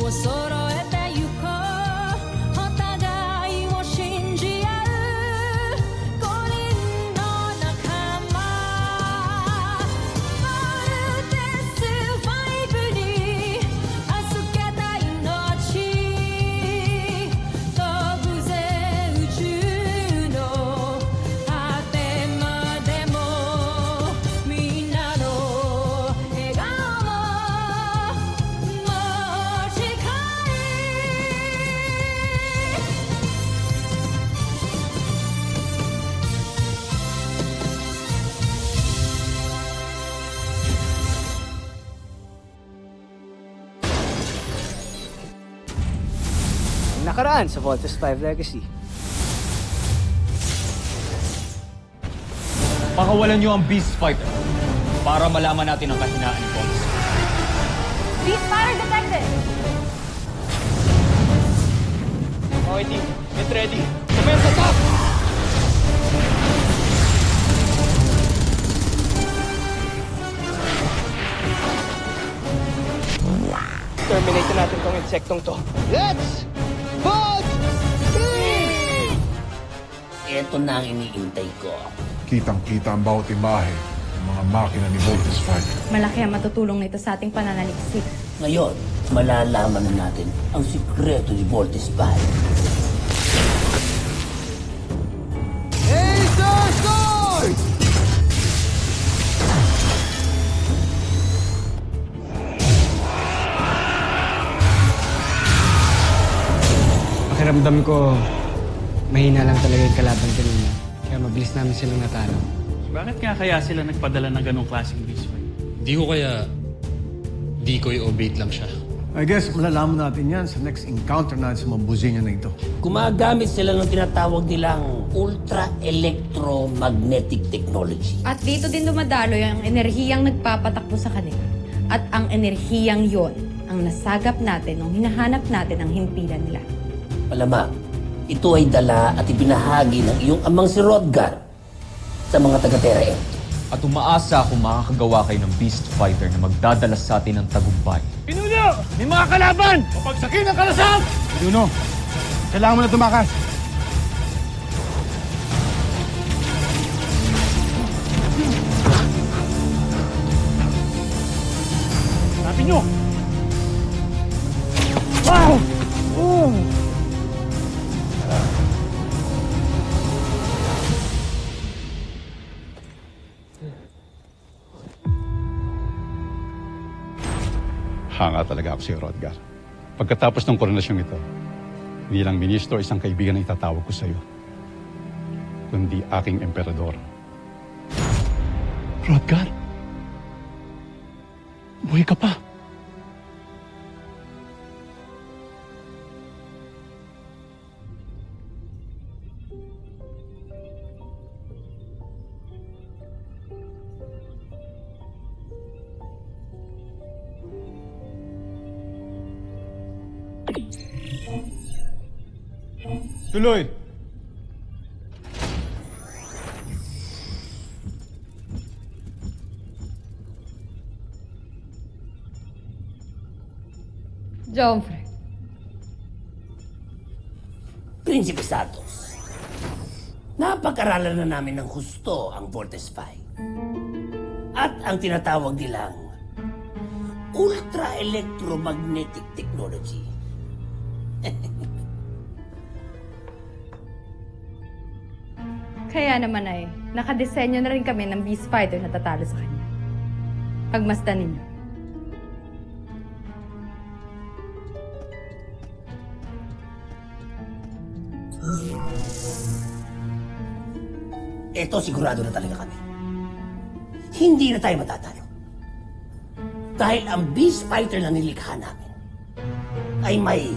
を揃えてゆこうお互いを信じ合う5人の仲間ボルテス5に預けた命飛ぶぜ宇宙の果てまでもみんなの笑顔も持ち帰Nakaraan sa Voltes 5 Legacy. Pakawalan niyo ang Beast Fighter para malaman natin ang kahinaan ni Boss. Beast Fighter detected! Okay, team. Get ready. Commence attack! Terminate natin tong insektong to. Let's vote! Ito na ang iniintay ko. Kitang-kita ang bawat imahe ng mga makina ni Voltes 5. Malaki ang matutulong nito sa ating pananaliksik. Ngayon, malalaman na natin ang sikreto ni Voltes 5. Acer Sword! Pakiramdam ko, mahina lang talaga yung kalaban kanina. Kaya mabilis namin silang natalo. Bakit nga kaya sila nagpadala ng ganong klaseng beast fight? Di ko kaya decoy o bait lang siya. I guess malalaman natin yan sa next encounter natin sa mga buzinya na ito. Gumagamit sila ng tinatawag nilang ultra-electromagnetic technology. At dito din dumadaloy ang enerhiyang nagpapatakbo sa kanila. At ang enerhiyang yon ang nasagap natin nung hinahanap natin ang himpilan nila. Malamang, ito ay dala at ibinahagi ng iyong amang si Rodgar sa mga taga-Terra M. At umaasa akong makakagawa kayo ng Beast Fighter na magdadala sa atin ng tagumpay. Pinuno! May mga kalaban! Papagsakin ang kalasap! Juno, kailangan mo na tumakas. Hanapin nyo! Wow! Hanga talaga ako si Rodgar. Pagkatapos ng koronasyong ito, hindi lang ministro, isang kaibigan ang itatawag ko sa iyo, kundi aking emperador. Rodgar? Buhay ka pa? Tuloy! Jomfre, Prinsipe Santos, napag-aralan na namin ng husto ang Voltes 5. At ang tinatawag nilang ultra-electromagnetic technology. kaya naman ay nakadesenyo na rin kami ng Beast Fighter na tatalo sa kanya. Pagmasdan ninyo. Eto, sigurado na talaga kami. Hindi na tayo matatalo. Dahil ang Beast Fighter na nilikha namin ay may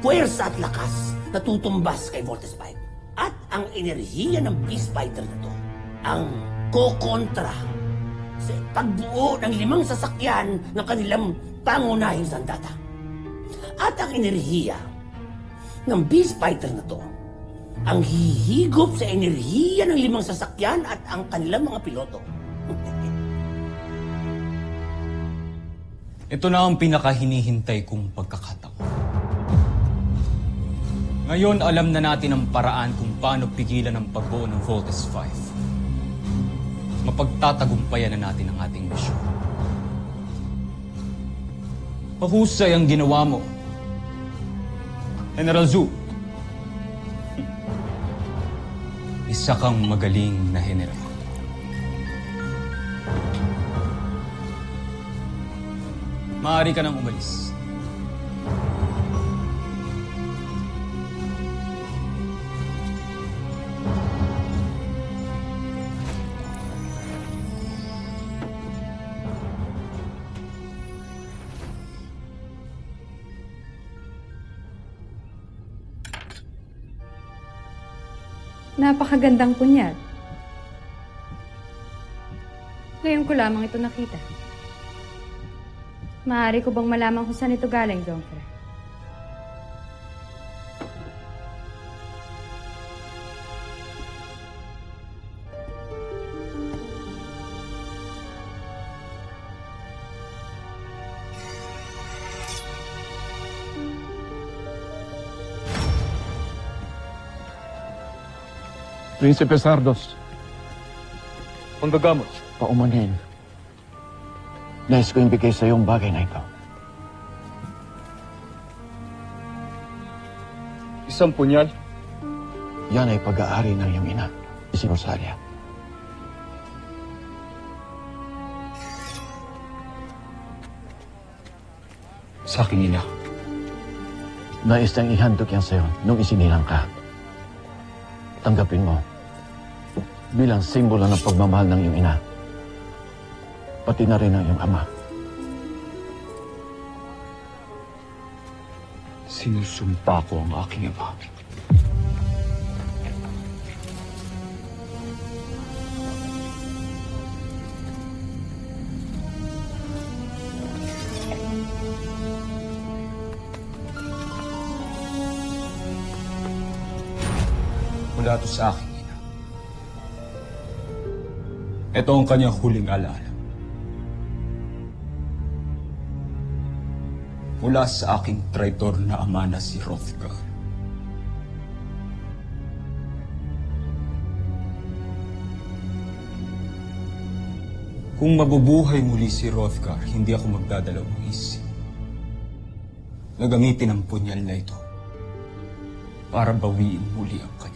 puwersa at lakas na tutumbas kay Voltes 5. At ang enerhiya ng Beast Fighter na to ang kokontra sa pagbuo ng 5 sasakyan ng kanilang pangunahing sandata. At ang enerhiya ng Beast Fighter na to ang hihigop sa enerhiya ng 5 sasakyan at ang kanilang mga piloto. Ito na ang pinakahinihintay kong pagkakataon. Ngayon, alam na natin ang paraan kung paano pigilan ang pagbuo ng Voltes 5. Mapagtatagumpayan na natin ang ating misyon. Mahusay ang ginawa mo, General Zhu. Isa kang magaling na general. Maaari ka nang umalis. Napakagandang punyal. Ngayon ko lamang ito nakita. Maaari ko bang malaman kung saan ito galing, Zongfer? Prinsipe Sardos. Manggagamot. Paumanin. Nais ko ibigay sa iyo ang bagay na ito. Isang punyal? Yan ay pag-aari ng iyong ina, si Rosalia. Sa aking ina. Nais nang ihandog yan sa iyo nung isinilang ka. Tanggapin mo bilang simbolo ng pagmamahal ng iyong ina. Pati na rin ang iyong ama. Sinusumpa ko ang aking ama. Mula ito sa aking ina. Ito ang kanyang huling alaala. Mula sa aking traitor na ama na si Hrothgar. Kung mabubuhay muli si Hrothgar, hindi ako magdadalawang isip na gamitin ang punyal na ito para bawiin muli ang kanya.